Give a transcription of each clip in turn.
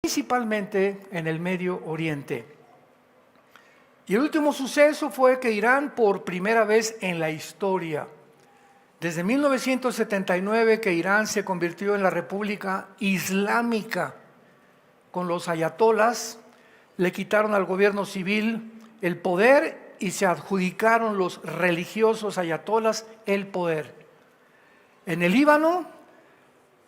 principalmente en el Medio Oriente. Y el último suceso fue que Irán, por primera vez en la historia, desde 1979 que Irán se convirtió en la República Islámica, con los ayatolás, le quitaron al gobierno civil el poder y se adjudicaron los religiosos ayatolás el poder. En el Líbano,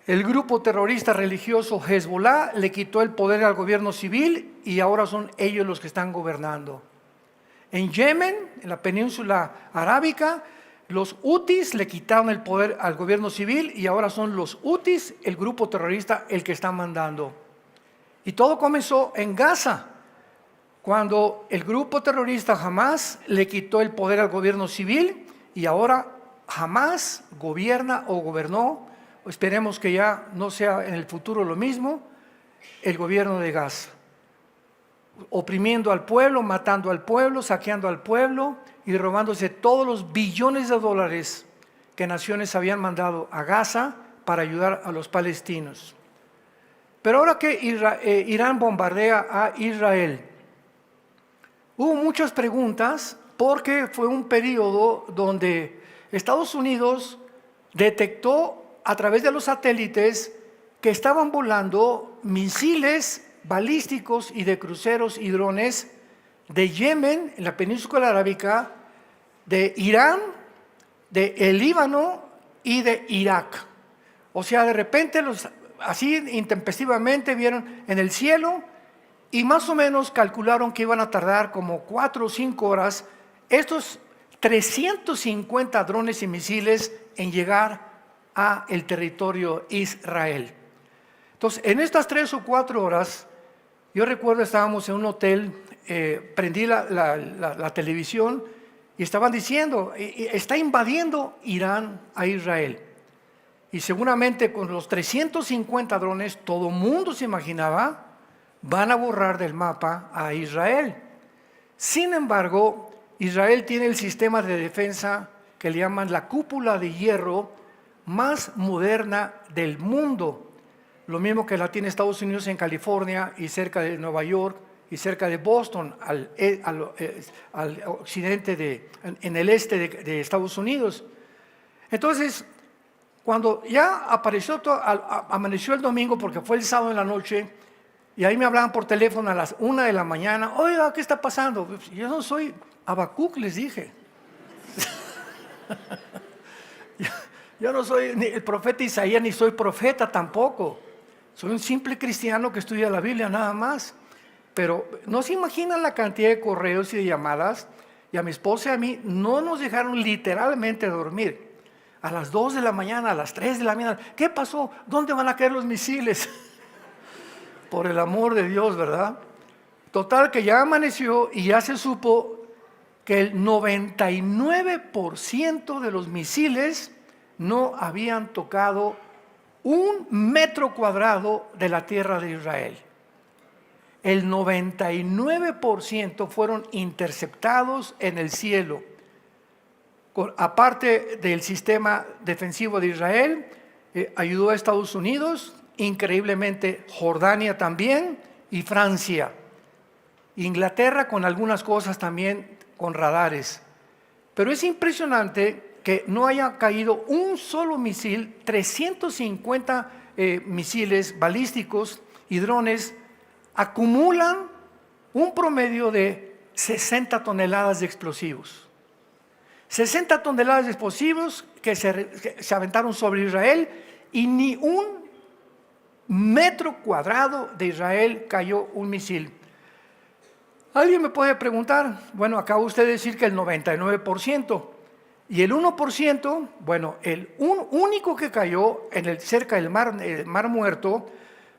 el grupo terrorista religioso Hezbollah le quitó el poder al gobierno civil y ahora son ellos los que están gobernando. En Yemen, en la península arábica, los hutis le quitaron el poder al gobierno civil y ahora son los hutis, el grupo terrorista, el que está mandando. Y todo comenzó en Gaza, cuando el grupo terrorista Hamas le quitó el poder al gobierno civil y ahora Hamas gobierna o gobernó, esperemos que ya no sea en el futuro lo mismo, el gobierno de Gaza, oprimiendo al pueblo, matando al pueblo, saqueando al pueblo y robándose todos los billones de dólares que naciones habían mandado a Gaza para ayudar a los palestinos. Pero ahora que Irán bombardea a Israel, hubo muchas preguntas porque fue un periodo donde Estados Unidos detectó a través de los satélites que estaban volando misiles balísticos y de cruceros y drones de Yemen, en la península arábica, de Irán, de el Líbano y de Irak. O sea, de repente así intempestivamente vieron en el cielo y más o menos calcularon que iban a tardar como 4 o 5 horas estos 350 drones y misiles en llegar a el territorio Israel. Entonces, en estas 3 o 4 horas, yo recuerdo estábamos en un hotel, prendí la televisión y estaban diciendo, está invadiendo Irán a Israel. Y seguramente con los 350 drones, todo el mundo se imaginaba, van a borrar del mapa a Israel. Sin embargo, Israel tiene el sistema de defensa que le llaman la cúpula de hierro más moderna del mundo. Lo mismo que la tiene Estados Unidos en California y cerca de Nueva York y cerca de Boston, al occidente, en el este de Estados Unidos. Entonces, cuando ya amaneció el domingo, porque fue el sábado en la noche, y ahí me hablaban por teléfono a las 1 de la mañana, oiga, ¿qué está pasando? Yo no soy Habacuc, les dije. Yo no soy ni el profeta Isaías, ni soy profeta tampoco. Soy un simple cristiano que estudia la Biblia nada más. Pero no se imaginan la cantidad de correos y de llamadas. Y a mi esposa y a mí no nos dejaron literalmente dormir. A las 2 de la mañana, a las 3 de la mañana. ¿Qué pasó? ¿Dónde van a caer los misiles? Por el amor de Dios, ¿verdad? Total que ya amaneció y ya se supo que el 99% de los misiles no habían tocado 1 metro cuadrado de la tierra de Israel. El 99% fueron interceptados en el cielo. Aparte del sistema defensivo de Israel, ayudó a Estados Unidos, increíblemente Jordania también y Francia. Inglaterra con algunas cosas también con radares. Pero es impresionante que no haya caído un solo misil, 350 misiles balísticos y drones acumulan un promedio de 60 toneladas de explosivos. 60 toneladas de explosivos que se aventaron sobre Israel y ni 1 metro cuadrado de Israel cayó un misil. Alguien me puede preguntar, bueno, acaba usted de decir que el 99%, y el 1%, bueno, el único que cayó cerca del Mar Muerto,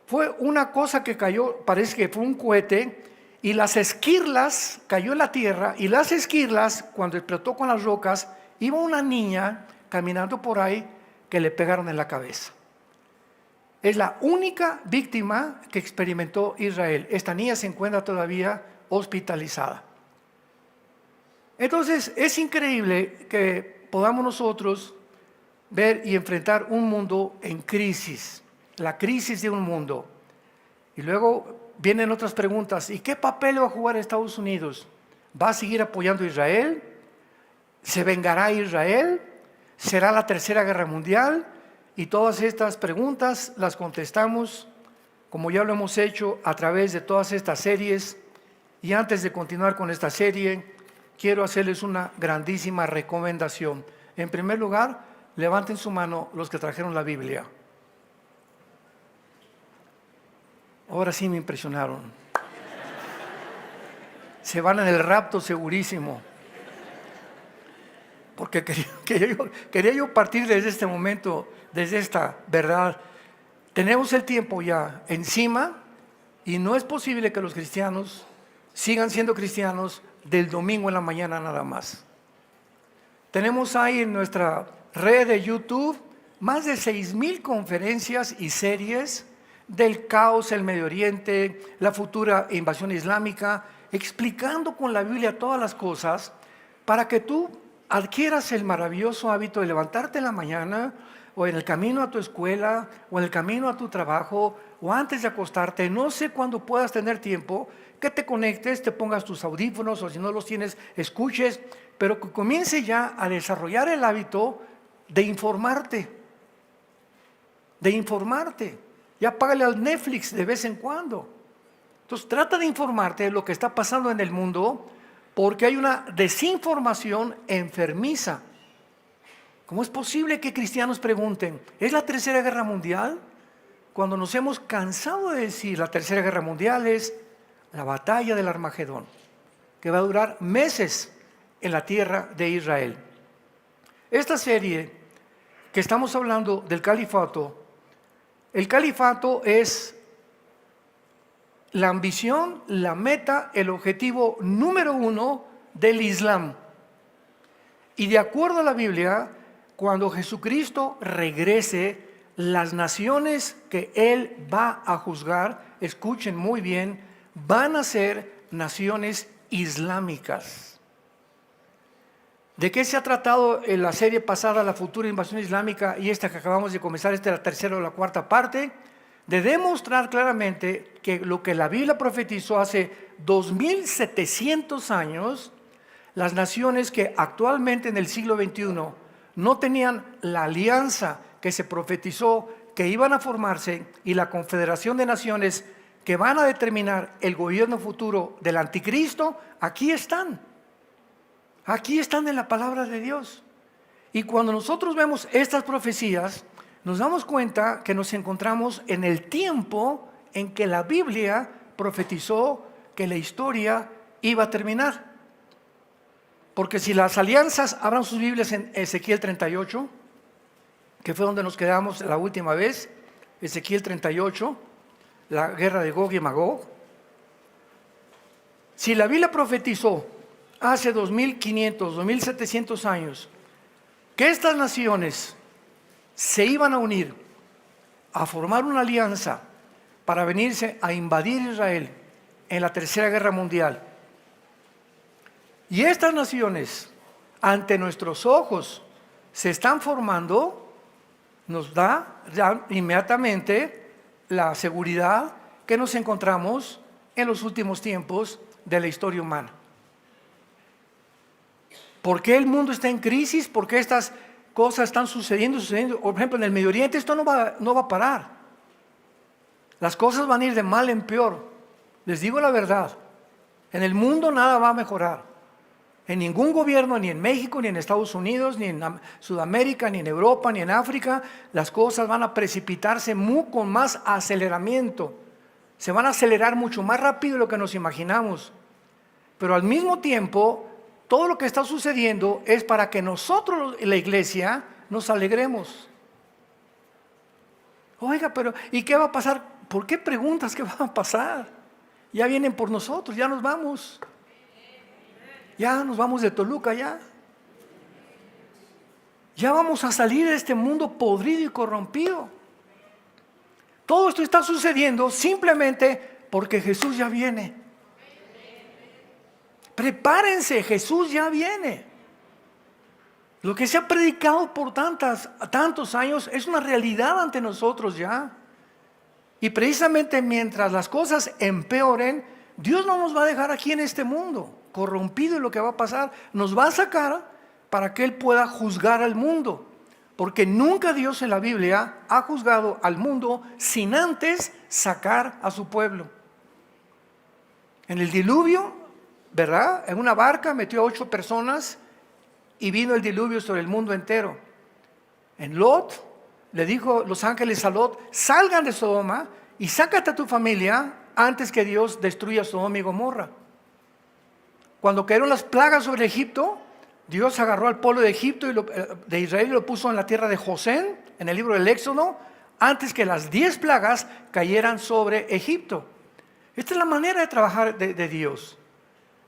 fue una cosa que cayó, parece que fue un cohete, y las esquirlas, cayó en la tierra, y las esquirlas, cuando explotó con las rocas, iba una niña caminando por ahí que le pegaron en la cabeza. Es la única víctima que experimentó Israel. Esta niña se encuentra todavía hospitalizada. Entonces, es increíble que podamos nosotros ver y enfrentar un mundo en crisis, la crisis de un mundo. Y luego vienen otras preguntas. ¿Y qué papel va a jugar Estados Unidos? ¿Va a seguir apoyando a Israel? ¿Se vengará Israel? ¿Será la tercera guerra mundial? Y todas estas preguntas las contestamos, como ya lo hemos hecho a través de todas estas series. Y antes de continuar con esta serie, quiero hacerles una grandísima recomendación. En primer lugar, levanten su mano los que trajeron la Biblia. Ahora sí me impresionaron. Se van en el rapto segurísimo. Porque quería yo partir desde este momento, desde esta verdad. Tenemos el tiempo ya encima y no es posible que los cristianos sigan siendo cristianos del domingo en la mañana nada más. Tenemos ahí en nuestra red de YouTube más de 6,000 conferencias y series del caos en el Medio Oriente, la futura invasión islámica, explicando con la Biblia todas las cosas para que tú adquieras el maravilloso hábito de levantarte en la mañana o en el camino a tu escuela o en el camino a tu trabajo o antes de acostarte, no sé cuándo puedas tener tiempo, que te conectes, te pongas tus audífonos o si no los tienes, escuches, pero que comience ya a desarrollar el hábito de informarte. Ya págale al Netflix de vez en cuando. Entonces trata de informarte de lo que está pasando en el mundo, porque hay una desinformación enfermiza. ¿Cómo es posible que cristianos pregunten, ¿es la tercera guerra mundial? Cuando nos hemos cansado de decir, la tercera guerra mundial es la batalla del Armagedón, que va a durar meses en la tierra de Israel. Esta serie que estamos hablando del califato, el califato es la ambición, la meta, el objetivo número 1 del Islam. Y de acuerdo a la Biblia, cuando Jesucristo regrese, las naciones que Él va a juzgar, escuchen muy bien, van a ser naciones islámicas. ¿De qué se ha tratado en la serie pasada, la futura invasión islámica, y esta que acabamos de comenzar, esta es la tercera o la cuarta parte? De demostrar claramente que lo que la Biblia profetizó hace 2700 años, las naciones que actualmente en el siglo XXI no tenían la alianza que se profetizó que iban a formarse y la confederación de naciones que van a determinar el gobierno futuro del anticristo, aquí están en la palabra de Dios. Y cuando nosotros vemos estas profecías, nos damos cuenta que nos encontramos en el tiempo en que la Biblia profetizó que la historia iba a terminar. Porque si las alianzas, abran sus Biblias en Ezequiel 38, que fue donde nos quedamos la última vez, Ezequiel 38, la guerra de Gog y Magog. Si la Biblia profetizó hace 2500, 2700 años, que estas naciones se iban a unir, a formar una alianza para venirse a invadir Israel en la tercera guerra mundial. Y estas naciones, ante nuestros ojos, se están formando, nos da ya inmediatamente la seguridad que nos encontramos en los últimos tiempos de la historia humana. ¿Por qué el mundo está en crisis? ¿Por qué estas cosas están sucediendo? Por ejemplo, en el Medio Oriente esto no va a parar. Las cosas van a ir de mal en peor. Les digo la verdad. En el mundo nada va a mejorar. En ningún gobierno, ni en México, ni en Estados Unidos, ni en Sudamérica, ni en Europa, ni en África, las cosas van a precipitarse con más aceleramiento. Se van a acelerar mucho más rápido de lo que nos imaginamos. Pero al mismo tiempo, todo lo que está sucediendo es para que nosotros, la iglesia, nos alegremos. Oiga, pero ¿y qué va a pasar? ¿Por qué preguntas qué va a pasar? Ya vienen por nosotros, ya nos vamos. Ya nos vamos de Toluca, ya. Ya vamos a salir de este mundo podrido y corrompido. Todo esto está sucediendo simplemente porque Jesús ya viene. Prepárense, Jesús ya viene. Lo que se ha predicado por tantos años es una realidad ante nosotros ya. Y precisamente mientras las cosas empeoren, Dios no nos va a dejar aquí en este mundo corrompido, y lo que va a pasar, nos va a sacar para que Él pueda juzgar al mundo. Porque nunca Dios en la Biblia ha juzgado al mundo sin antes sacar a su pueblo. En el diluvio, ¿verdad? En una barca metió a 8 personas y vino el diluvio sobre el mundo entero. En Lot, le dijo los ángeles a Lot: salgan de Sodoma y sácate a tu familia antes que Dios destruya Sodoma y Gomorra. Cuando cayeron las plagas sobre Egipto, Dios agarró al pueblo de Egipto y de Israel y lo puso en la tierra de Gosén, en el libro del Éxodo, antes que las 10 plagas cayeran sobre Egipto. Esta es la manera de trabajar de Dios.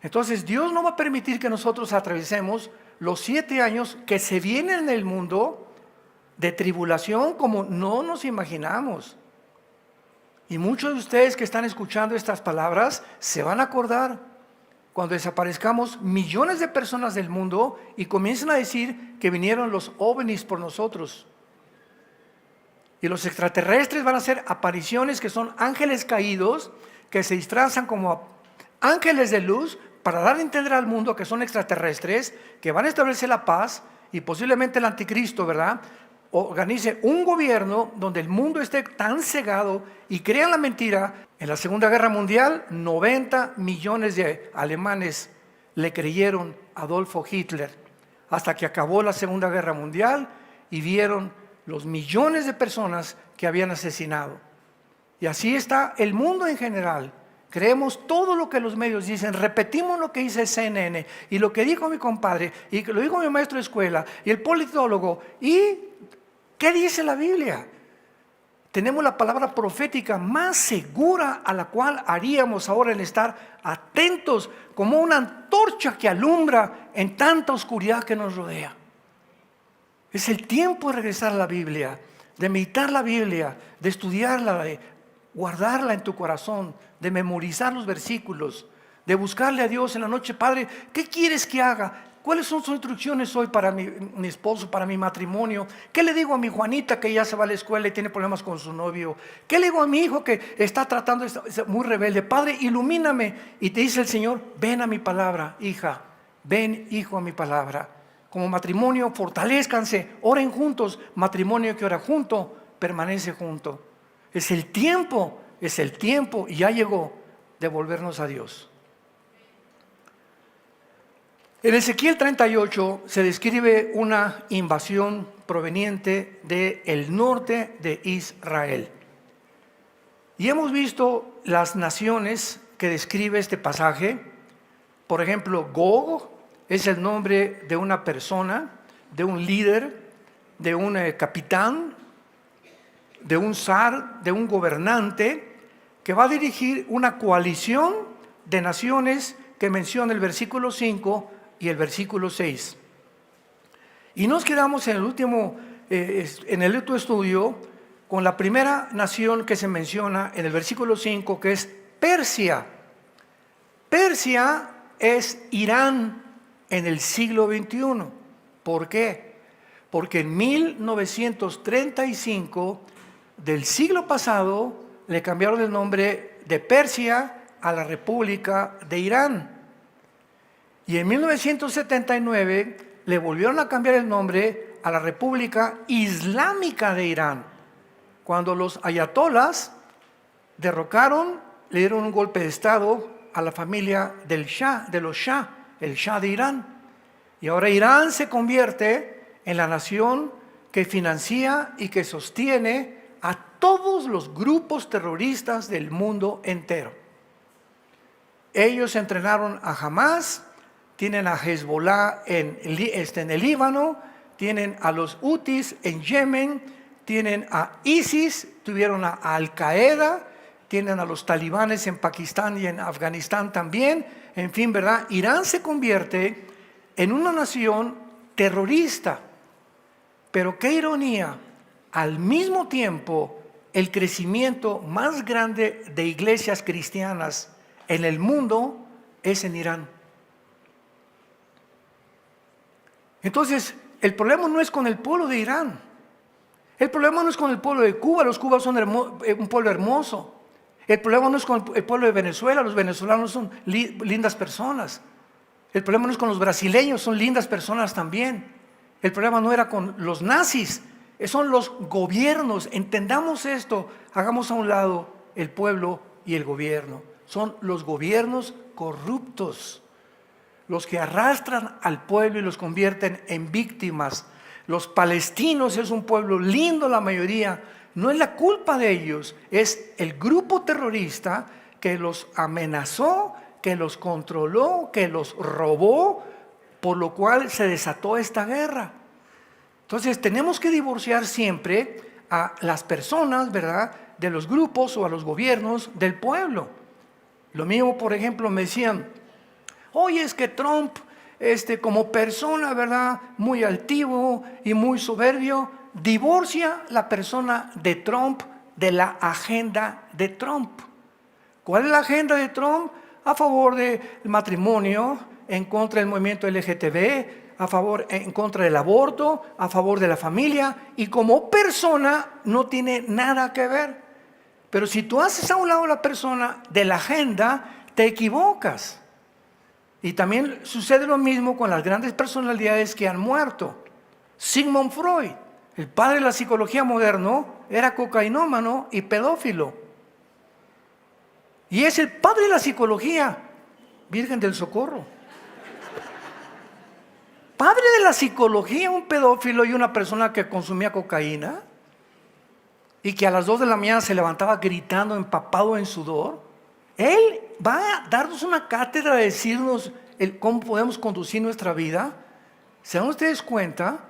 Entonces Dios no va a permitir que nosotros atravesemos los 7 años que se vienen en el mundo de tribulación como no nos imaginamos. Y muchos de ustedes que están escuchando estas palabras se van a acordar cuando desaparezcamos millones de personas del mundo y comiencen a decir que vinieron los ovnis por nosotros. Y los extraterrestres van a hacer apariciones que son ángeles caídos, que se disfrazan como ángeles de luz para dar a entender al mundo que son extraterrestres, que van a establecer la paz, y posiblemente el anticristo, ¿verdad?, organice un gobierno donde el mundo esté tan cegado y crean la mentira. En la Segunda Guerra Mundial, 90 millones de alemanes le creyeron a Adolfo Hitler, hasta que acabó la Segunda Guerra Mundial y vieron los millones de personas que habían asesinado. Y así está el mundo en general. Creemos todo lo que los medios dicen, repetimos lo que dice CNN y lo que dijo mi compadre y lo dijo mi maestro de escuela y el politólogo. ¿Y qué dice la Biblia? Tenemos la palabra profética más segura a la cual haríamos ahora el estar atentos como una antorcha que alumbra en tanta oscuridad que nos rodea. Es el tiempo de regresar a la Biblia, de meditar la Biblia, de estudiarla, de guardarla en tu corazón, de memorizar los versículos, de buscarle a Dios en la noche. Padre, ¿qué quieres que haga? ¿Cuáles son sus instrucciones hoy para mi esposo, para mi matrimonio? ¿Qué le digo a mi Juanita que ya se va a la escuela y tiene problemas con su novio? ¿Qué le digo a mi hijo que está tratando, es muy rebelde? Padre, ilumíname. Y te dice el Señor: ven a mi palabra, hija. Ven, hijo, a mi palabra. Como matrimonio, fortalezcanse, oren juntos. Matrimonio que ora junto, permanece junto. Es el tiempo, y ya llegó de volvernos a Dios. En Ezequiel 38 se describe una invasión proveniente del norte de Israel. Y hemos visto las naciones que describe este pasaje. Por ejemplo, Gog es el nombre de una persona, de un líder, de un capitán, de un zar, de un gobernante que va a dirigir una coalición de naciones que menciona el versículo 5 y el versículo 6. Y nos quedamos en el último estudio con la primera nación que se menciona en el versículo 5, que es Persia. Persia es Irán en el siglo XXI. ¿Por qué? Porque en 1935 del siglo pasado le cambiaron el nombre de Persia a la República de Irán. Y en 1979 le volvieron a cambiar el nombre a la República Islámica de Irán, cuando los ayatolás derrocaron, le dieron un golpe de estado a la familia del Shah, de los Shah, el Shah de Irán. Y ahora Irán se convierte en la nación que financia y que sostiene a todos los grupos terroristas del mundo entero. Ellos entrenaron a Hamas, tienen a Hezbollah en el Líbano, tienen a los Hutis en Yemen, tienen a ISIS, tuvieron a Al-Qaeda, tienen a los talibanes en Pakistán y en Afganistán también. En fin, ¿verdad? Irán se convierte en una nación terrorista. Pero qué ironía, al mismo tiempo el crecimiento más grande de iglesias cristianas en el mundo es en Irán. Entonces, el problema no es con el pueblo de Irán. El problema no es con el pueblo de Cuba, los cubanos son un pueblo hermoso. El problema no es con el pueblo de Venezuela, los venezolanos son lindas personas. El problema no es con los brasileños, son lindas personas también. El problema no era con los nazis, son los gobiernos. Entendamos esto, hagamos a un lado el pueblo y el gobierno. Son los gobiernos corruptos los que arrastran al pueblo y los convierten en víctimas. Los palestinos es un pueblo lindo, la mayoría. No es la culpa de ellos, es el grupo terrorista que los amenazó, que los controló, que los robó, por lo cual se desató esta guerra. Entonces tenemos que divorciar siempre a las personas, ¿verdad?, de los grupos o a los gobiernos del pueblo. Lo mismo, por ejemplo, me decían, oye, es que Trump, como persona, ¿verdad?, muy altivo y muy soberbio, divorcia la persona de Trump de la agenda de Trump. ¿Cuál es la agenda de Trump? A favor del matrimonio, en contra del movimiento LGTB, en contra del aborto, a favor de la familia, y como persona no tiene nada que ver. Pero si tú haces a un lado a la persona de la agenda, te equivocas. Y también sucede lo mismo con las grandes personalidades que han muerto. Sigmund Freud, el padre de la psicología moderna, era cocainómano y pedófilo. Y es el padre de la psicología, Virgen del Socorro. Padre de la psicología, un pedófilo y una persona que consumía cocaína y que a las 2 de la mañana se levantaba gritando, empapado en sudor. Él va a darnos una cátedra de decirnos cómo podemos conducir nuestra vida. ¿Se dan ustedes cuenta?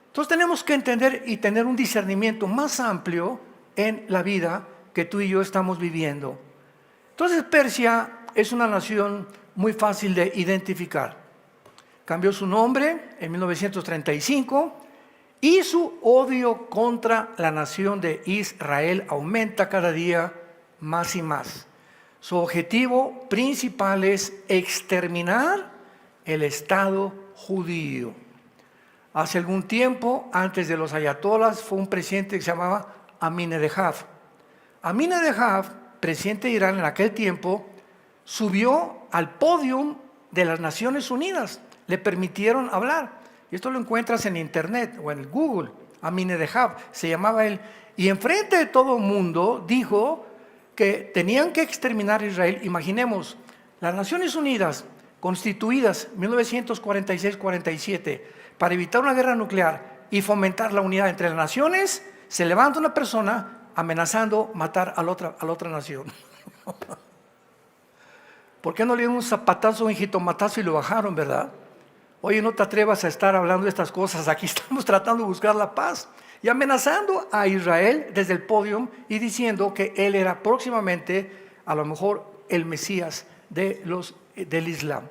Entonces tenemos que entender y tener un discernimiento más amplio en la vida que tú y yo estamos viviendo. Entonces Persia es una nación muy fácil de identificar. Cambió su nombre en 1935 y su odio contra la nación de Israel aumenta cada día más y más. Su objetivo principal es exterminar el Estado judío. Hace algún tiempo, antes de los ayatolás, fue un presidente que se llamaba Ahmadinejad. Ahmadinejad, presidente de Irán en aquel tiempo, subió al podio de las Naciones Unidas. Le permitieron hablar. Y esto lo encuentras en internet o en Google. Ahmadinejad se llamaba él. Y enfrente de todo el mundo dijo que tenían que exterminar a Israel. Imaginemos, las Naciones Unidas, constituidas en 1946-47, para evitar una guerra nuclear y fomentar la unidad entre las naciones, se levanta una persona amenazando matar a la otra nación. ¿Por qué no le dieron un zapatazo, un jitomatazo y lo bajaron, verdad? Oye, no te atrevas a estar hablando de estas cosas, aquí estamos tratando de buscar la paz. Y amenazando a Israel desde el podio y diciendo que él era próximamente, a lo mejor, el Mesías del Islam.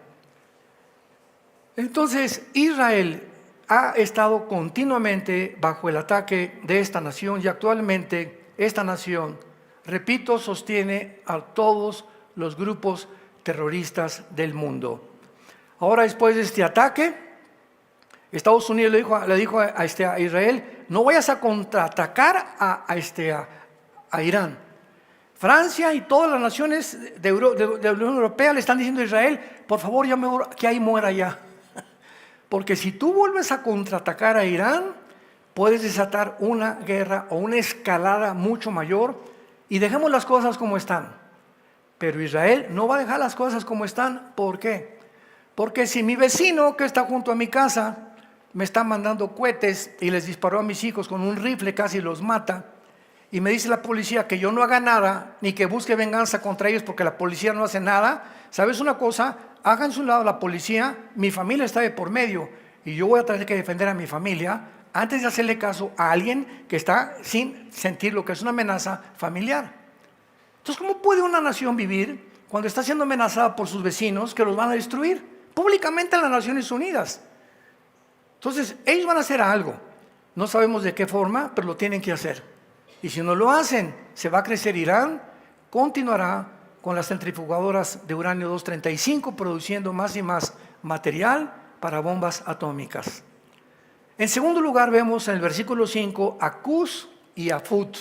Entonces, Israel ha estado continuamente bajo el ataque de esta nación y actualmente esta nación, repito, sostiene a todos los grupos terroristas del mundo. Ahora, después de este ataque, Estados Unidos le dijo a Israel, no vayas a contraatacar a Irán. Francia y todas las naciones de la Unión Europea le están diciendo a Israel, por favor, ya mejor que ahí muera ya. Porque si tú vuelves a contraatacar a Irán, puedes desatar una guerra o una escalada mucho mayor y dejemos las cosas como están. Pero Israel no va a dejar las cosas como están. ¿Por qué? Porque si mi vecino que está junto a mi casa me está mandando cohetes y les disparó a mis hijos con un rifle, casi los mata, y me dice la policía que yo no haga nada, ni que busque venganza contra ellos porque la policía no hace nada, ¿sabes una cosa? Háganse un lado la policía, mi familia está de por medio y yo voy a tener que defender a mi familia antes de hacerle caso a alguien que está sin sentir lo que es una amenaza familiar. Entonces, ¿cómo puede una nación vivir cuando está siendo amenazada por sus vecinos que los van a destruir? Públicamente en las Naciones Unidas. Entonces, ellos van a hacer algo. No sabemos de qué forma, pero lo tienen que hacer. Y si no lo hacen, se va a crecer Irán, continuará con las centrifugadoras de uranio 235, produciendo más y más material para bombas atómicas. En segundo lugar, vemos en el versículo 5 a Cus y a Fut.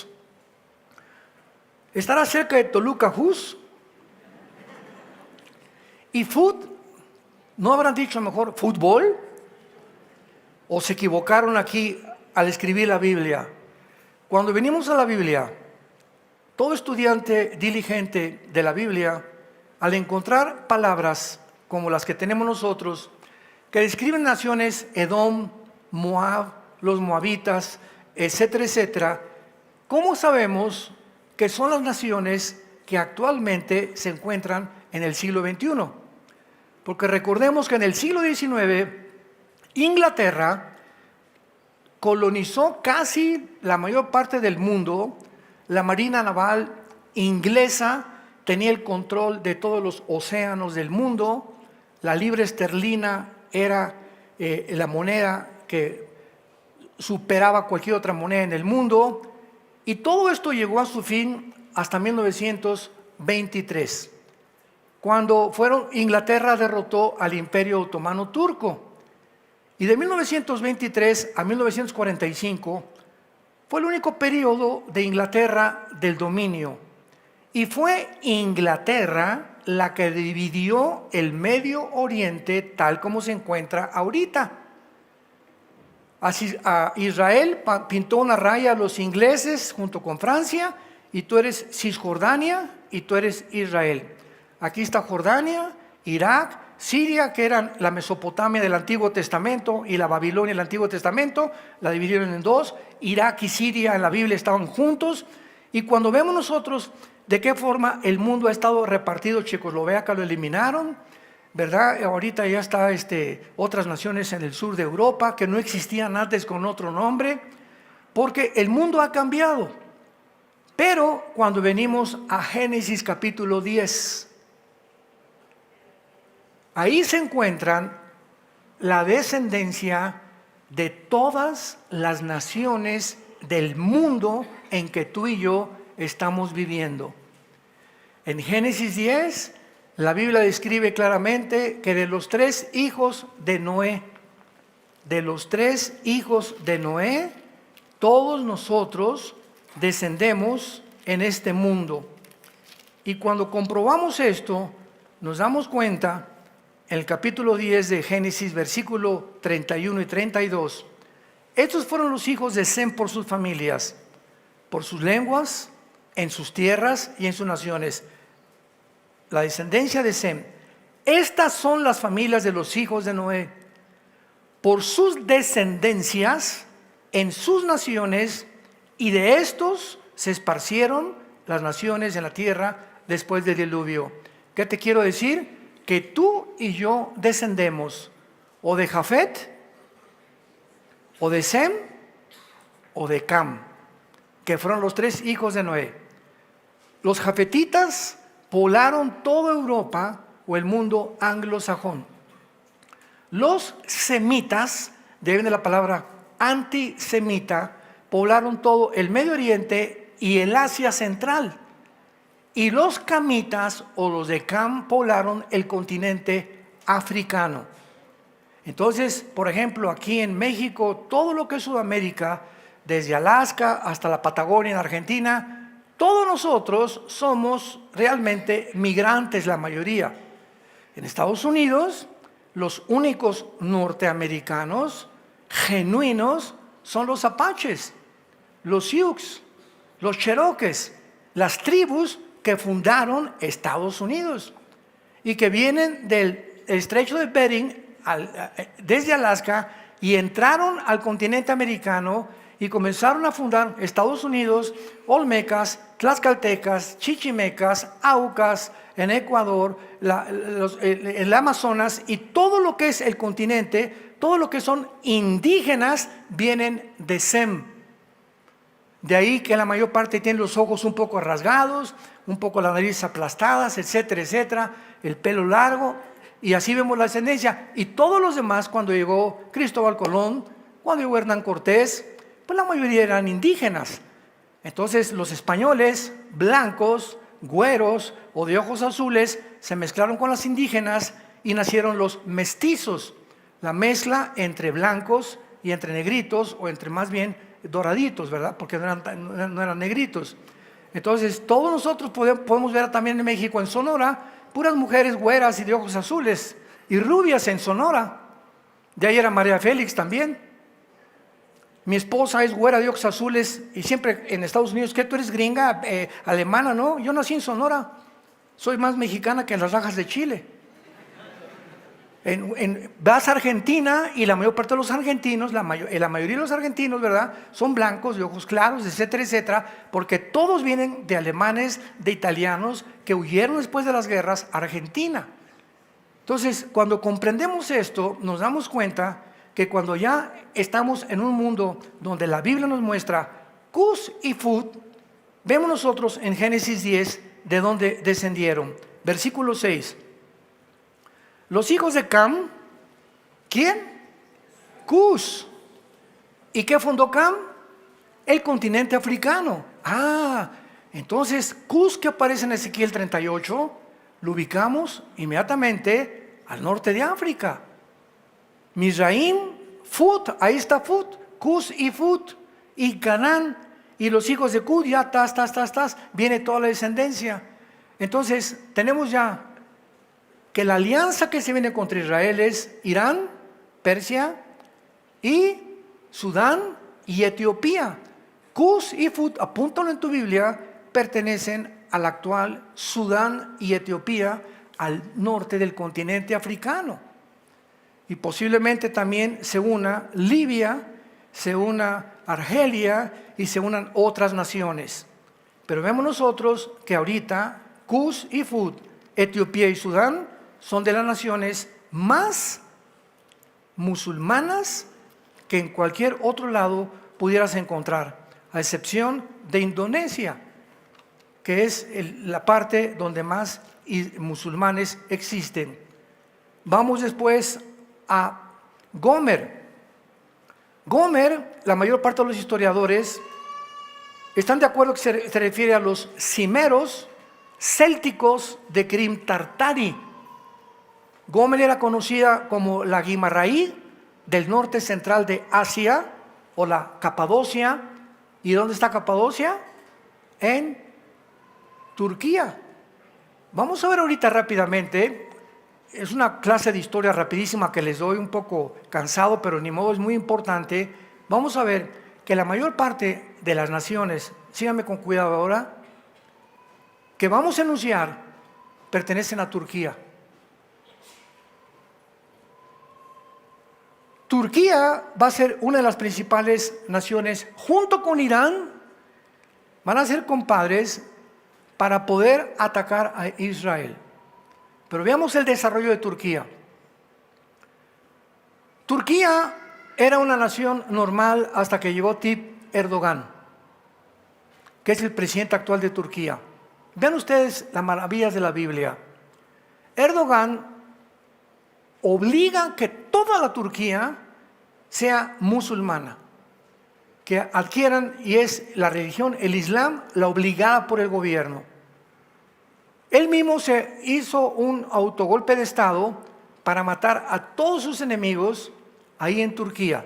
Estará cerca de Toluca Hus. Y Fut, ¿no habrán dicho mejor fútbol? ¿O se equivocaron aquí al escribir la Biblia? Cuando venimos a la Biblia, todo estudiante diligente de la Biblia, al encontrar palabras como las que tenemos nosotros, que describen naciones, Edom, Moab, los moabitas, etcétera, etcétera, ¿cómo sabemos que son las naciones que actualmente se encuentran en el siglo XXI? Porque recordemos que en el siglo XIX, Inglaterra colonizó casi la mayor parte del mundo. La Marina Naval inglesa tenía el control de todos los océanos del mundo. La libra esterlina era la moneda que superaba cualquier otra moneda en el mundo. Y todo esto llegó a su fin hasta 1923, cuando Inglaterra derrotó al Imperio Otomano Turco. Y de 1923 a 1945 fue el único periodo de Inglaterra del dominio. Y fue Inglaterra la que dividió el Medio Oriente tal como se encuentra ahorita. Así, a Israel pintó una raya a los ingleses junto con Francia, y tú eres Cisjordania y tú eres Israel. Aquí está Jordania, Irak, Siria, que eran la Mesopotamia del Antiguo Testamento, y la Babilonia del Antiguo Testamento, la dividieron en dos. Irak y Siria en la Biblia estaban juntos. Y cuando vemos nosotros de qué forma el mundo ha estado repartido, Checoslovaquia lo eliminaron, ¿verdad? Ahorita ya está otras naciones en el sur de Europa que no existían antes con otro nombre, porque el mundo ha cambiado. Pero cuando venimos a Génesis capítulo 10, ahí se encuentran la descendencia de todas las naciones del mundo en que tú y yo estamos viviendo. En Génesis 10, la Biblia describe claramente que de los 3 hijos de Noé, todos nosotros descendemos en este mundo. Y cuando comprobamos esto, nos damos cuenta, en el capítulo 10 de Génesis, versículo 31 y 32, estos fueron los hijos de Sem por sus familias, por sus lenguas, en sus tierras y en sus naciones. La descendencia de Sem. Estas son las familias de los hijos de Noé, por sus descendencias, en sus naciones, y de estos se esparcieron las naciones en la tierra después del diluvio. ¿Qué te quiero decir? Que tú y yo descendemos o de Jafet, o de Sem, o de Cam, que fueron los 3 hijos de Noé. Los jafetitas poblaron toda Europa o el mundo anglosajón. Los semitas, de ahí viene la palabra antisemita, poblaron todo el Medio Oriente y el Asia Central. Y los camitas o los de Cam poblaron el continente africano. Entonces, por ejemplo, aquí en México, todo lo que es Sudamérica, desde Alaska hasta la Patagonia en Argentina, todos nosotros somos realmente migrantes, la mayoría. En Estados Unidos, los únicos norteamericanos genuinos son los apaches, los Sioux, los cherokees, las tribus que fundaron Estados Unidos y que vienen del estrecho de Bering desde Alaska y entraron al continente americano y comenzaron a fundar Estados Unidos, olmecas, tlaxcaltecas, chichimecas, aucas, en Ecuador, el Amazonas, y todo lo que es el continente, todo lo que son indígenas vienen de Sem. De ahí que la mayor parte tienen los ojos un poco rasgados, un poco la nariz aplastadas, etcétera, etcétera, el pelo largo, y así vemos la descendencia. Y todos los demás, cuando llegó Cristóbal Colón, cuando llegó Hernán Cortés, pues la mayoría eran indígenas. Entonces los españoles, blancos, güeros o de ojos azules, se mezclaron con las indígenas y nacieron los mestizos, la mezcla entre blancos y entre negritos, o entre más bien doraditos, ¿verdad? Porque no eran negritos. Entonces, todos nosotros podemos ver también en México, en Sonora, puras mujeres güeras y de ojos azules y rubias en Sonora. De ahí era María Félix también. Mi esposa es güera de ojos azules y siempre en Estados Unidos, ¿qué? ¿Tú eres gringa, alemana? No, yo nací en Sonora. Soy más mexicana que en las rajas de Chile. Vas a Argentina y la mayor parte de los argentinos, la mayoría de los argentinos, ¿verdad?, son blancos, de ojos claros, etcétera, etcétera, porque todos vienen de alemanes, de italianos que huyeron después de las guerras a Argentina. Entonces, cuando comprendemos esto, nos damos cuenta que cuando ya estamos en un mundo donde la Biblia nos muestra Cus y Fut, vemos nosotros en Génesis 10 de dónde descendieron. Versículo 6. Los hijos de Cam, ¿quién? Cus. ¿Y qué fundó Cam? El continente africano. Entonces Cus, que aparece en Ezequiel 38, lo ubicamos inmediatamente al norte de África. Mizraim, Fut, ahí está Fut, Cus y Fut, y Canaán, y los hijos de Cus, ya viene toda la descendencia. Entonces tenemos ya que la alianza que se viene contra Israel es Irán, Persia y Sudán y Etiopía. Cus y Fut, apúntalo en tu Biblia, pertenecen al actual Sudán y Etiopía, al norte del continente africano. Y posiblemente también se una Libia, se una Argelia y se unan otras naciones. Pero vemos nosotros que ahorita Cus y Fut, Etiopía y Sudán son de las naciones más musulmanas que en cualquier otro lado pudieras encontrar, a excepción de Indonesia, que es la parte donde más musulmanes existen. Vamos después a Gomer. Gomer, la mayor parte de los historiadores están de acuerdo que se refiere a los cimeros célticos de Crim Tartari. Gomer era conocida como la Guimarães del norte central de Asia, o la Capadocia. ¿Y dónde está Capadocia? En Turquía. Vamos a ver ahorita rápidamente, es una clase de historia rapidísima que les doy, un poco cansado, pero ni modo, es muy importante. Vamos a ver que la mayor parte de las naciones, síganme con cuidado ahora, que vamos a enunciar, pertenecen a Turquía. Turquía va a ser una de las principales naciones, junto con Irán, van a ser compadres para poder atacar a Israel. Pero veamos el desarrollo de Turquía. Turquía era una nación normal hasta que llegó Tayyip Erdogan, que es el presidente actual de Turquía. Vean ustedes las maravillas de la Biblia. Erdogan obliga que toda la Turquía sea musulmana, que adquieran, y es la religión, el Islam, la obligada por el gobierno. Él mismo se hizo un autogolpe de Estado para matar a todos sus enemigos ahí en Turquía.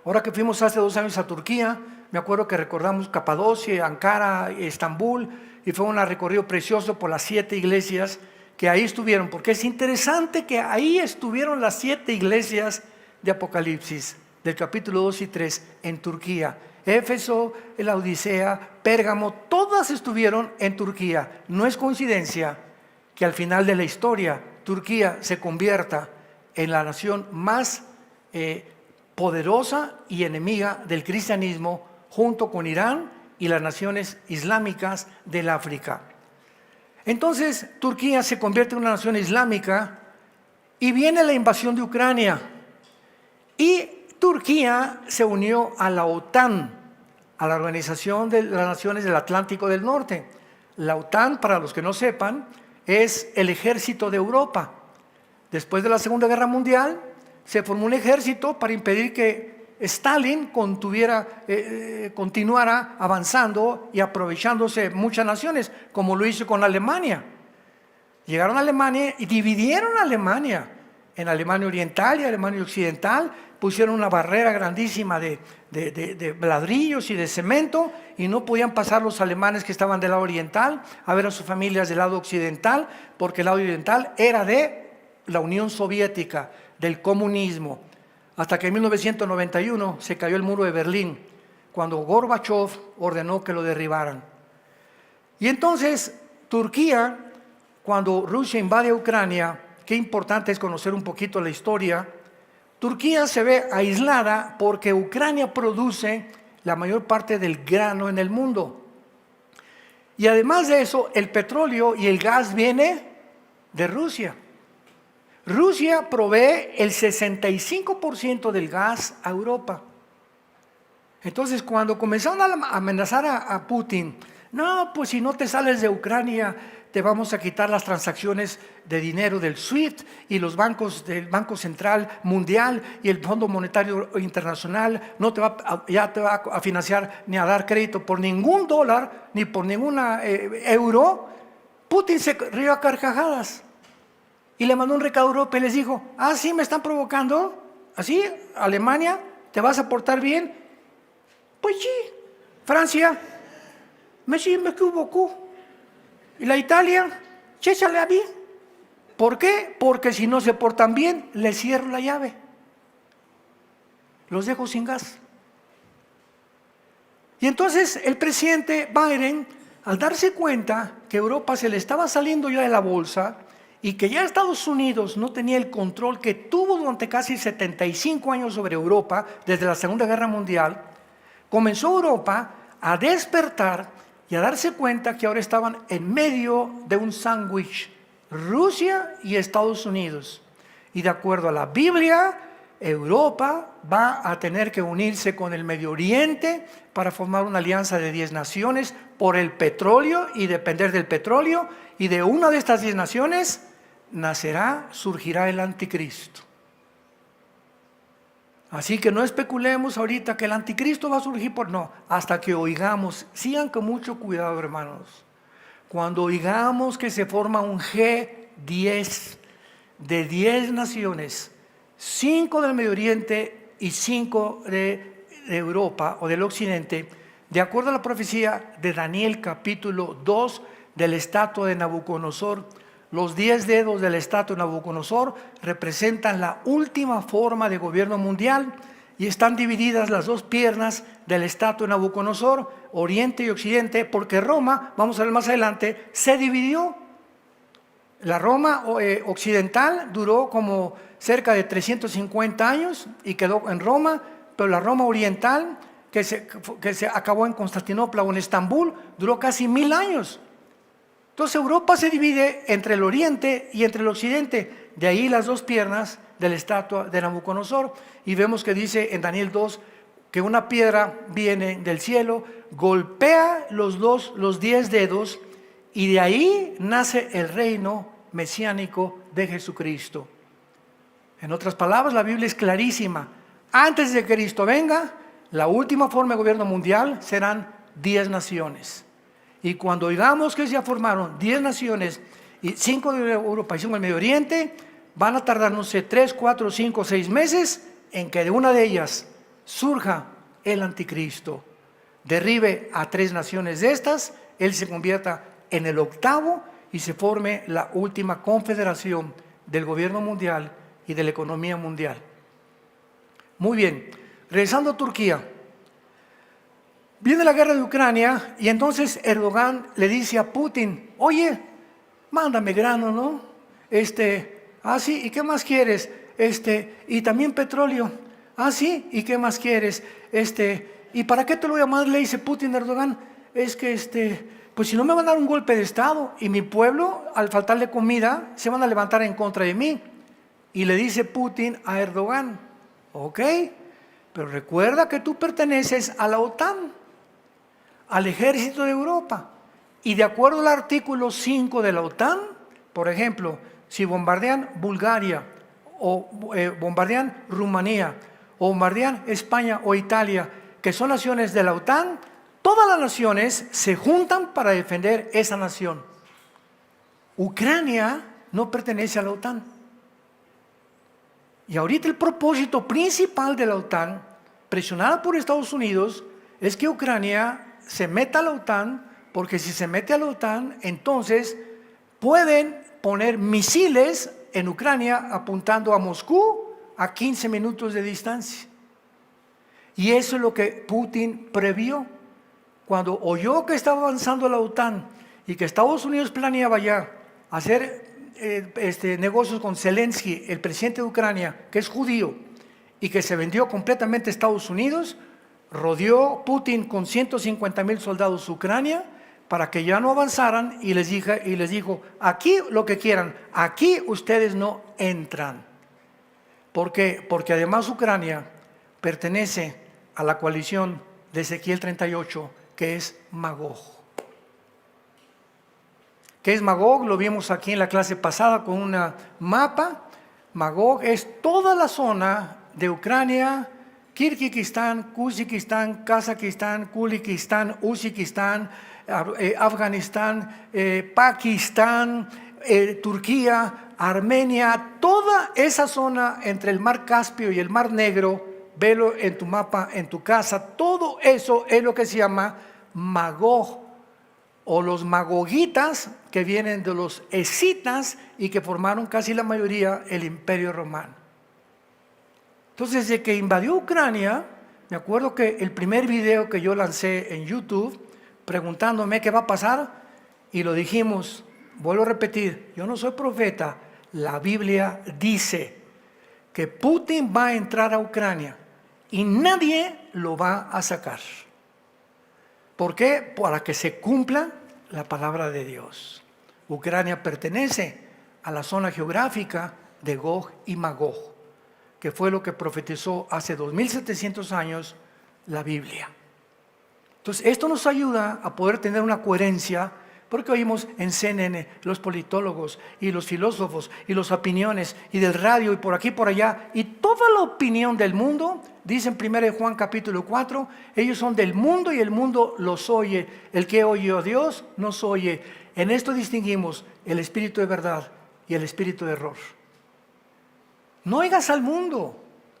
Ahora que fuimos hace 2 años a Turquía, me acuerdo que recordamos Capadocia, Ankara, Estambul, y fue un recorrido precioso por las 7 iglesias que ahí estuvieron, porque es interesante que ahí estuvieron las 7 iglesias de Apocalipsis, del capítulo 2 y 3, en Turquía. Éfeso, la Odisea, Pérgamo, todas estuvieron en Turquía. No es coincidencia que al final de la historia Turquía se convierta en la nación más poderosa y enemiga del cristianismo, junto con Irán y las naciones islámicas del África. Entonces Turquía se convierte en una nación islámica y viene la invasión de Ucrania, y Turquía se unió a la OTAN, a la Organización de las Naciones del Atlántico del Norte. La OTAN, para los que no sepan, es el ejército de Europa. Después de la Segunda Guerra Mundial se formó un ejército para impedir que Stalin continuara avanzando y aprovechándose muchas naciones, como lo hizo con Alemania. Llegaron a Alemania y dividieron a Alemania en Alemania Oriental y Alemania Occidental, pusieron una barrera grandísima de ladrillos y de cemento y no podían pasar los alemanes que estaban del lado oriental a ver a sus familias del lado occidental, porque el lado oriental era de la Unión Soviética, del comunismo, hasta que en 1991 se cayó el muro de Berlín, cuando Gorbachev ordenó que lo derribaran. Y entonces Turquía, cuando Rusia invade Ucrania, qué importante es conocer un poquito la historia, Turquía se ve aislada porque Ucrania produce la mayor parte del grano en el mundo. Y además de eso, el petróleo y el gas viene de Rusia. Rusia provee el 65% del gas a Europa. Entonces, cuando comenzaron a amenazar a Putin, no, pues si no te sales de Ucrania, te vamos a quitar las transacciones de dinero del SWIFT y los bancos del Banco Central Mundial y el Fondo Monetario Internacional, ya te va a financiar ni a dar crédito por ningún dólar, ni por ninguna euro. Putin se rió a carcajadas y le mandó un recado a Europa y les dijo, sí, me están provocando, así, Alemania, ¿te vas a portar bien? Pues sí, Francia, me equivocó. Y la Italia, chéchale a mí. ¿Por qué? Porque si no se portan bien, les cierro la llave. Los dejo sin gas. Y entonces el presidente Biden, al darse cuenta que Europa se le estaba saliendo ya de la bolsa y que ya Estados Unidos no tenía el control que tuvo durante casi 75 años sobre Europa, desde la Segunda Guerra Mundial, comenzó Europa a despertar y a darse cuenta que ahora estaban en medio de un sándwich, Rusia y Estados Unidos. Y de acuerdo a la Biblia, Europa va a tener que unirse con el Medio Oriente para formar una alianza de 10 naciones por el petróleo y depender del petróleo. Y de una de estas 10 naciones surgirá el anticristo. Así que no especulemos ahorita que el anticristo va a surgir no, hasta que oigamos, sigan con mucho cuidado, hermanos. Cuando oigamos que se forma un G10 de 10 naciones, 5 del Medio Oriente y 5 de Europa o del Occidente, de acuerdo a la profecía de Daniel capítulo 2 del estatua de Nabucodonosor, los 10 dedos del estatua de Nabucodonosor representan la última forma de gobierno mundial y están divididas las dos piernas del estatua de Nabucodonosor, oriente y occidente, porque Roma, vamos a ver más adelante, se dividió. La Roma occidental duró como cerca de 350 años y quedó en Roma, pero la Roma oriental, que se acabó en Constantinopla o en Estambul, duró casi 1000 años. Entonces Europa se divide entre el oriente y entre el occidente, de ahí las dos piernas de la estatua de Nabucodonosor, y vemos que dice en Daniel 2 que una piedra viene del cielo, golpea los 10 dedos y de ahí nace el reino mesiánico de Jesucristo. En otras palabras, la Biblia es clarísima. Antes de que Cristo venga, la última forma de gobierno mundial serán 10 naciones. Y cuando oigamos que se formaron 10 naciones, y 5 de Europa y 5 del Medio Oriente, van a tardar, no sé, 3, 4, 5, 6 meses en que de una de ellas surja el anticristo. Derribe a 3 naciones de estas, él se convierta en el octavo y se forme la última confederación del gobierno mundial y de la economía mundial. Muy bien, regresando a Turquía. Viene la guerra de Ucrania y entonces Erdogan le dice a Putin, oye, mándame grano, ¿no? Sí, ¿y qué más quieres? Y también petróleo. Sí, ¿y qué más quieres? ¿Y para qué te lo voy a mandar? Le dice Putin a Erdogan, es que pues si no me van a dar un golpe de estado y mi pueblo, al faltarle comida, se van a levantar en contra de mí. Y le dice Putin a Erdogan, ok, pero recuerda que tú perteneces a la OTAN, al ejército de Europa. Y de acuerdo al artículo 5 de la OTAN, por ejemplo, si bombardean Bulgaria, o bombardean Rumanía, o bombardean España o Italia, que son naciones de la OTAN, todas las naciones se juntan para defender esa nación. Ucrania no pertenece a la OTAN. Y ahorita el propósito principal de la OTAN, presionada por Estados Unidos, es que Ucrania se meta a la OTAN, porque si se mete a la OTAN, entonces pueden poner misiles en Ucrania apuntando a Moscú a 15 minutos de distancia. Y eso es lo que Putin previó. Cuando oyó que estaba avanzando la OTAN y que Estados Unidos planeaba ya hacer negocios con Zelensky, el presidente de Ucrania, que es judío, y que se vendió completamente a Estados Unidos, rodeó Putin con 150,000 soldados Ucrania para que ya no avanzaran y les dijo, aquí lo que quieran, aquí ustedes no entran. ¿Por qué? Porque además Ucrania pertenece a la coalición de Ezequiel 38, que es Magog. ¿Qué es Magog? Lo vimos aquí en la clase pasada con un mapa. Magog es toda la zona de Ucrania, Kirguistán, Kuzikistán, Kazajistán, Kulikistán, Uzbekistán, Afganistán, Pakistán, Turquía, Armenia, toda esa zona entre el mar Caspio y el mar Negro. Velo en tu mapa, en tu casa, todo eso es lo que se llama Magog, o los magogitas, que vienen de los escitas y que formaron casi la mayoría el Imperio Romano. Entonces, desde que invadió Ucrania, me acuerdo que el primer video que yo lancé en YouTube, preguntándome qué va a pasar, y lo dijimos, vuelvo a repetir, yo no soy profeta, la Biblia dice que Putin va a entrar a Ucrania y nadie lo va a sacar. ¿Por qué? Para que se cumpla la palabra de Dios. Ucrania pertenece a la zona geográfica de Gog y Magog, que fue lo que profetizó hace 2700 años la Biblia. Entonces, esto nos ayuda a poder tener una coherencia, porque oímos en CNN los politólogos y los filósofos y las opiniones y del radio y por aquí por allá, y toda la opinión del mundo, dice en 1 Juan capítulo 4, ellos son del mundo y el mundo los oye. El que oye a Dios nos oye. En esto distinguimos el espíritu de verdad y el espíritu de error. No oigas al mundo.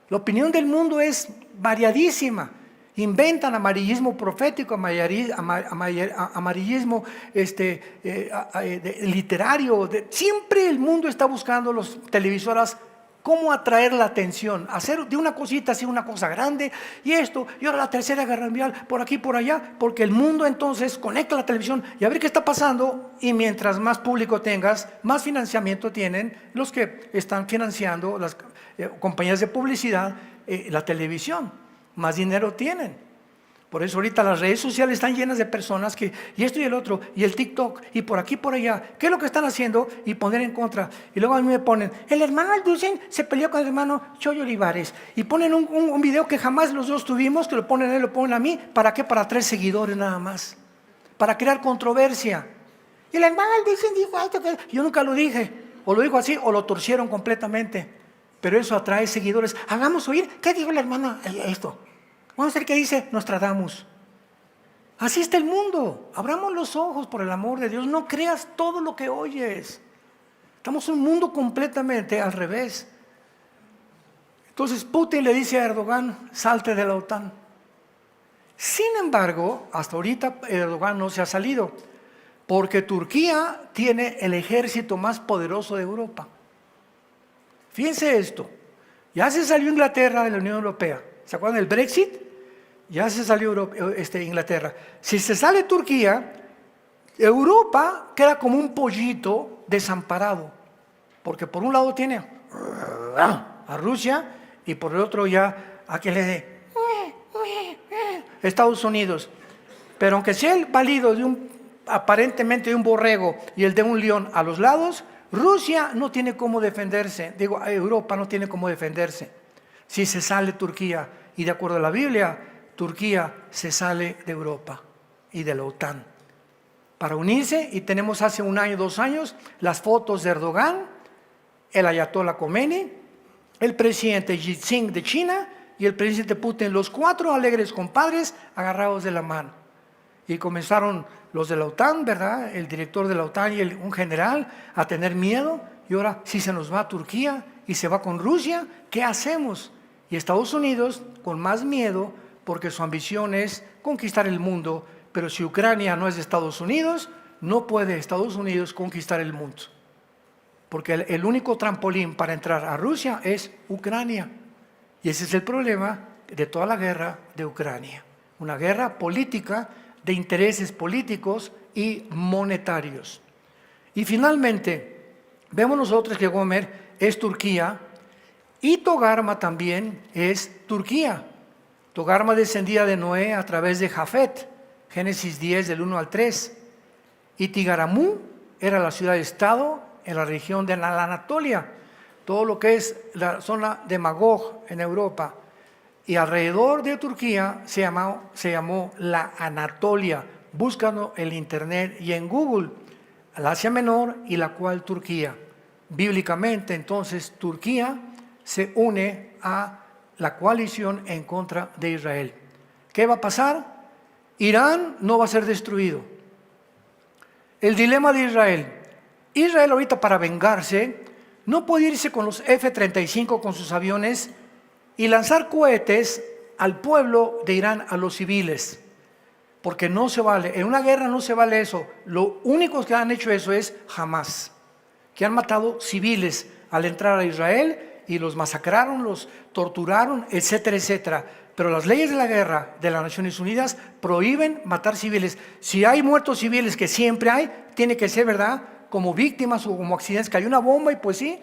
La opinión del mundo es variadísima. Inventan amarillismo profético, amarillismo literario. Siempre el mundo está buscando, los televisoras, cómo atraer la atención, hacer de una cosita así una cosa grande, y esto, y ahora la tercera guerra mundial, por aquí, por allá, porque el mundo entonces conecta la televisión y a ver qué está pasando, y mientras más público tengas, más financiamiento tienen los que están financiando las compañías de publicidad, la televisión. Más dinero tienen. Por eso ahorita las redes sociales están llenas de personas que, y esto y el otro, y el TikTok, y por aquí, por allá. ¿Qué es lo que están haciendo? Y poner en contra. Y luego a mí me ponen, el hermano Alducin se peleó con el hermano Choyo Olivares. Y ponen un video que jamás los dos tuvimos, que lo ponen a él, lo ponen a mí. ¿Para qué? Para 3 seguidores nada más. Para crear controversia. Y el hermano Alducin dijo esto, que yo nunca lo dije. O lo dijo así, o lo torcieron completamente. Pero eso atrae seguidores. Hagamos oír, ¿qué dijo el hermano? Esto. Vamos a ver qué dice Nostradamus. Así está el mundo. Abramos los ojos, por el amor de Dios. No creas todo lo que oyes. Estamos en un mundo completamente al revés. Entonces Putin le dice a Erdogan, salte de la OTAN. Sin embargo, hasta ahorita Erdogan no se ha salido, porque Turquía tiene el ejército más poderoso de Europa. Fíjense esto, ya se salió Inglaterra de la Unión Europea. ¿Se acuerdan del Brexit? Ya se salió Inglaterra. Si se sale Turquía, Europa queda como un pollito desamparado, porque por un lado tiene a Rusia y por el otro ya a que le dé Estados Unidos. Pero aunque sea el válido aparentemente de un borrego y el de un león a los lados, Rusia no tiene cómo defenderse. Europa no tiene cómo defenderse. Si se sale Turquía, y de acuerdo a la Biblia, Turquía se sale de Europa y de la OTAN para unirse, y tenemos hace 1 año, 2 años, las fotos de Erdogan, el ayatollah Khomeini, el presidente Xi Jinping de China y el presidente Putin, los 4 alegres compadres agarrados de la mano. Y comenzaron los de la OTAN, ¿verdad? El director de la OTAN y un general a tener miedo, y ahora si se nos va a Turquía, y se va con Rusia, ¿qué hacemos? Y Estados Unidos con más miedo, porque su ambición es conquistar el mundo, pero si Ucrania no es de Estados Unidos, no puede Estados Unidos conquistar el mundo, porque el único trampolín para entrar a Rusia es Ucrania, y ese es el problema de toda la guerra de Ucrania, una guerra política de intereses políticos y monetarios. Y finalmente, vemos nosotros que Gomer es Turquía y Togarma también es Turquía. Togarma descendía de Noé a través de Jafet, Génesis 10 del 1 al 3. Y Tigaramú era la ciudad-estado en la región de la Anatolia, todo lo que es la zona de Magog en Europa. Y alrededor de Turquía se llamó la Anatolia. Búscalo en internet y en Google, el Asia Menor y la cual Turquía. Bíblicamente, entonces, Turquía se une a la coalición en contra de Israel. ¿Qué va a pasar? Irán no va a ser destruido. El dilema de Israel. Israel ahorita, para vengarse, no puede irse con los F-35 con sus aviones y lanzar cohetes al pueblo de Irán, a los civiles, porque no se vale. En una guerra no se vale eso. Lo único que han hecho eso es Hamas, que han matado civiles al entrar a Israel y los masacraron, los torturaron, etcétera, etcétera. Pero las leyes de la guerra de las Naciones Unidas prohíben matar civiles. Si hay muertos civiles, que siempre hay, tiene que ser, ¿verdad?, como víctimas o como accidentes. Cayó una bomba y pues sí,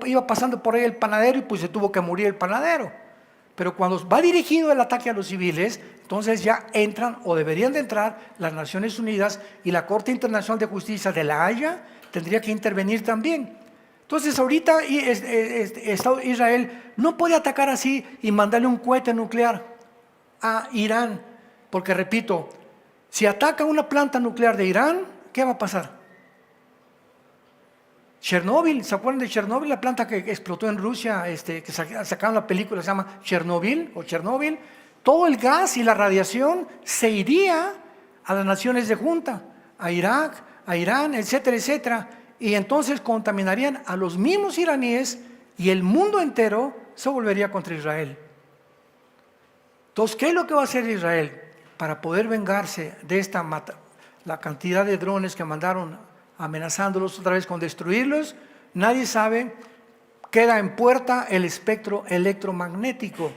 iba pasando por ahí el panadero y pues se tuvo que morir el panadero. Pero cuando va dirigido el ataque a los civiles, entonces ya entran o deberían de entrar las Naciones Unidas, y la Corte Internacional de Justicia de La Haya tendría que intervenir también. Entonces ahorita Israel no puede atacar así y mandarle un cohete nuclear a Irán, porque repito, si ataca una planta nuclear de Irán, ¿qué va a pasar? Chernóbil, ¿se acuerdan de Chernóbil? La planta que explotó en Rusia, que sacaron la película, se llama Chernobyl o Chernóbil. Todo el gas y la radiación se iría a las naciones de junta, a Irak, a Irán, etcétera, etcétera. Y entonces contaminarían a los mismos iraníes y el mundo entero se volvería contra Israel. Entonces, ¿qué es lo que va a hacer Israel para poder vengarse de la cantidad de drones que mandaron amenazándolos otra vez con destruirlos? Nadie sabe. Queda en puerta el espectro electromagnético,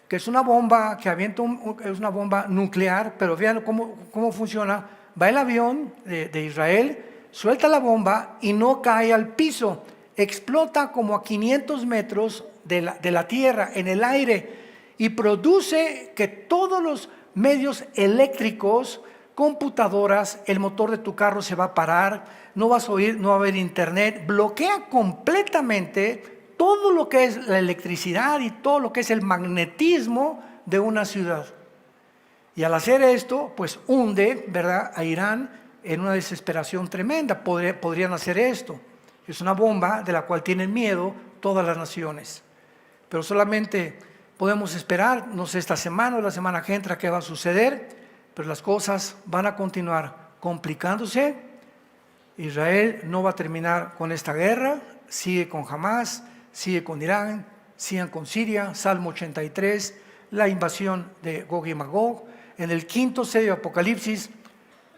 que es una bomba que avienta, es una bomba nuclear, pero vean cómo funciona. Va el avión de Israel, suelta la bomba y no cae al piso, explota como a 500 metros de la tierra, en el aire, y produce que todos los medios eléctricos, computadoras, el motor de tu carro se va a parar, no vas a oír, no va a haber internet, bloquea completamente todo lo que es la electricidad y todo lo que es el magnetismo de una ciudad. Y al hacer esto, pues hunde, ¿verdad?, a Irán en una desesperación tremenda. Podrían hacer esto. Es una bomba de la cual tienen miedo todas las naciones. Pero solamente podemos esperar, no sé, esta semana o la semana que entra, qué va a suceder, pero las cosas van a continuar complicándose. Israel no va a terminar con esta guerra, sigue con Hamas, sigue con Irán, sigue con Siria, Salmo 83, la invasión de Gog y Magog. En el quinto sello de Apocalipsis,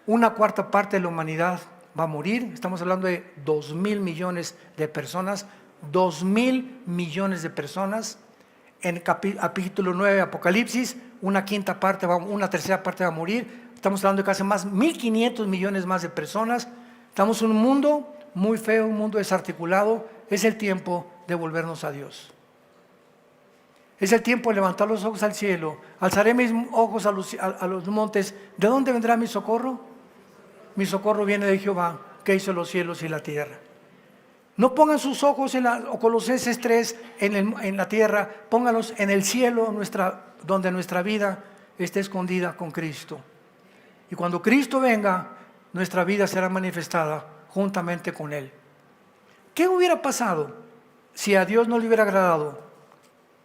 una cuarta parte de la humanidad va a morir. Estamos hablando de 2,000 millones de personas, 2,000 millones de personas. En el capítulo 9 de Apocalipsis, una tercera parte va a morir. Estamos hablando de casi más 1,500 millones más de personas. Estamos en un mundo muy feo, un mundo desarticulado. Es el tiempo de volvernos a Dios. Es el tiempo de levantar los ojos al cielo. Alzaré mis ojos a los montes. ¿De dónde vendrá mi socorro? Mi socorro viene de Jehová, que hizo los cielos y la tierra. No pongan sus ojos o Colosenses 3 en la tierra, pónganlos en el cielo, donde nuestra vida esté escondida con Cristo. Y cuando Cristo venga, nuestra vida será manifestada juntamente con Él. ¿Qué hubiera pasado si a Dios no le hubiera agradado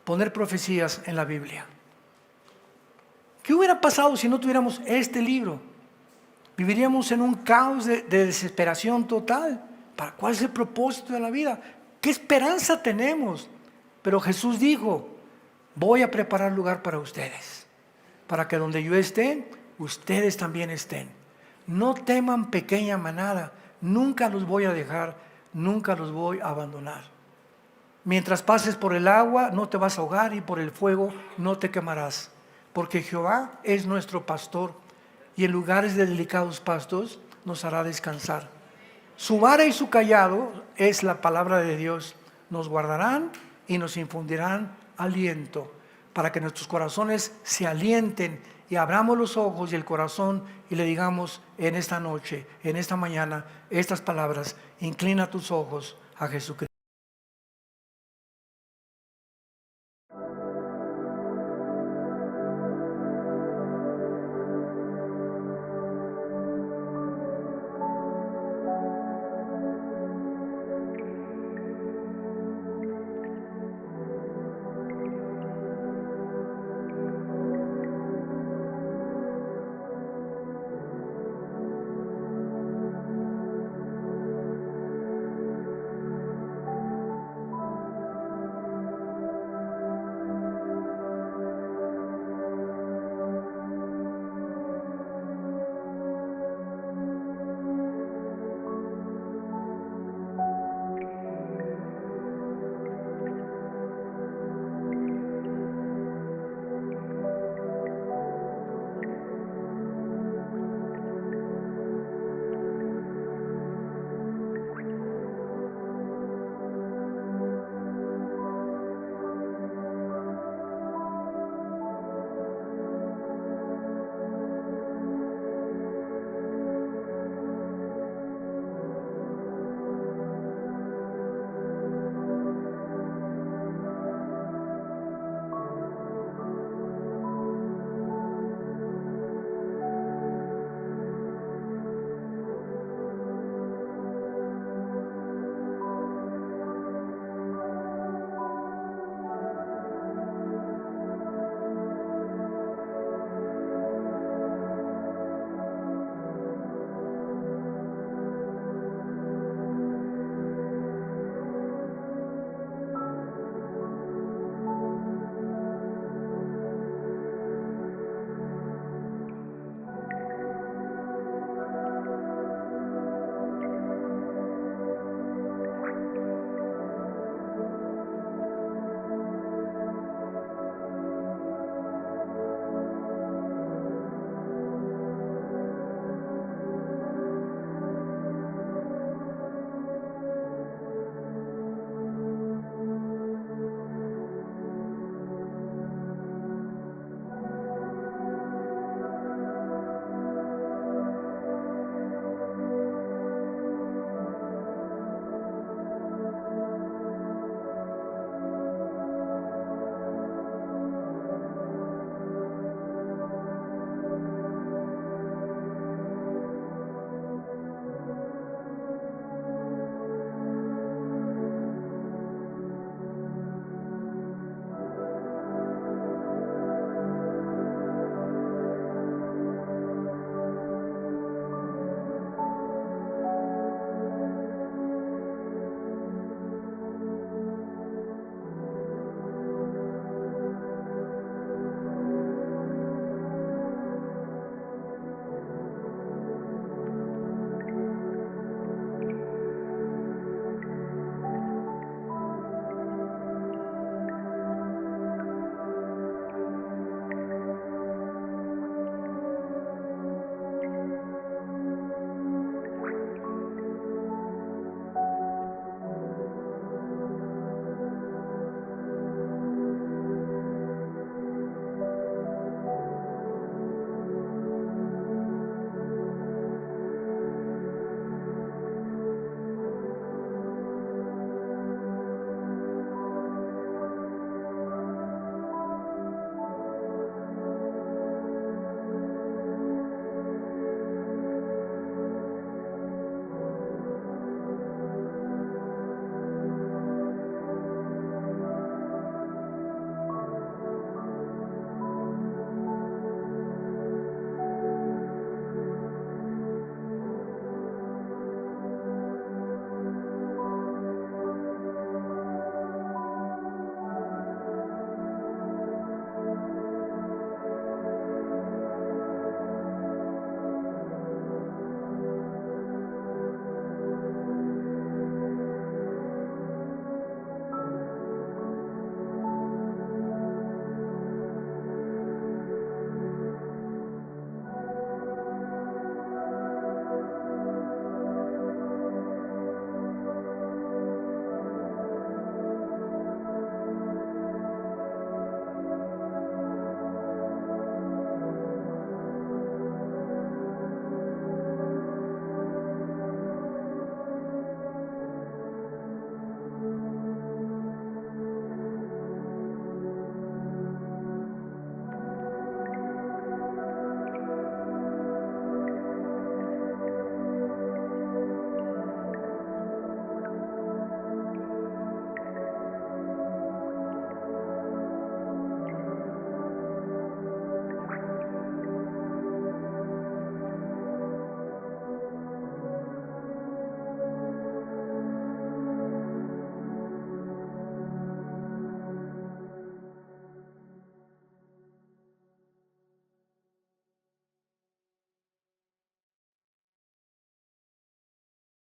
poner profecías en la Biblia? ¿Qué hubiera pasado si no tuviéramos este libro? Viviríamos en un caos de desesperación total. ¿Cuál es el propósito de la vida? ¿Qué esperanza tenemos? Pero Jesús dijo, voy a preparar lugar para ustedes, para que donde yo esté, ustedes también estén. No teman, pequeña manada, nunca los voy a dejar, nunca los voy a abandonar. Mientras pases por el agua, no te vas a ahogar, y por el fuego no te quemarás, porque Jehová es nuestro pastor, y en lugares de delicados pastos nos hará descansar. Su vara y su cayado es la palabra de Dios, nos guardarán y nos infundirán aliento, para que nuestros corazones se alienten y abramos los ojos y el corazón y le digamos en esta noche, en esta mañana, estas palabras: inclina tus ojos a Jesucristo.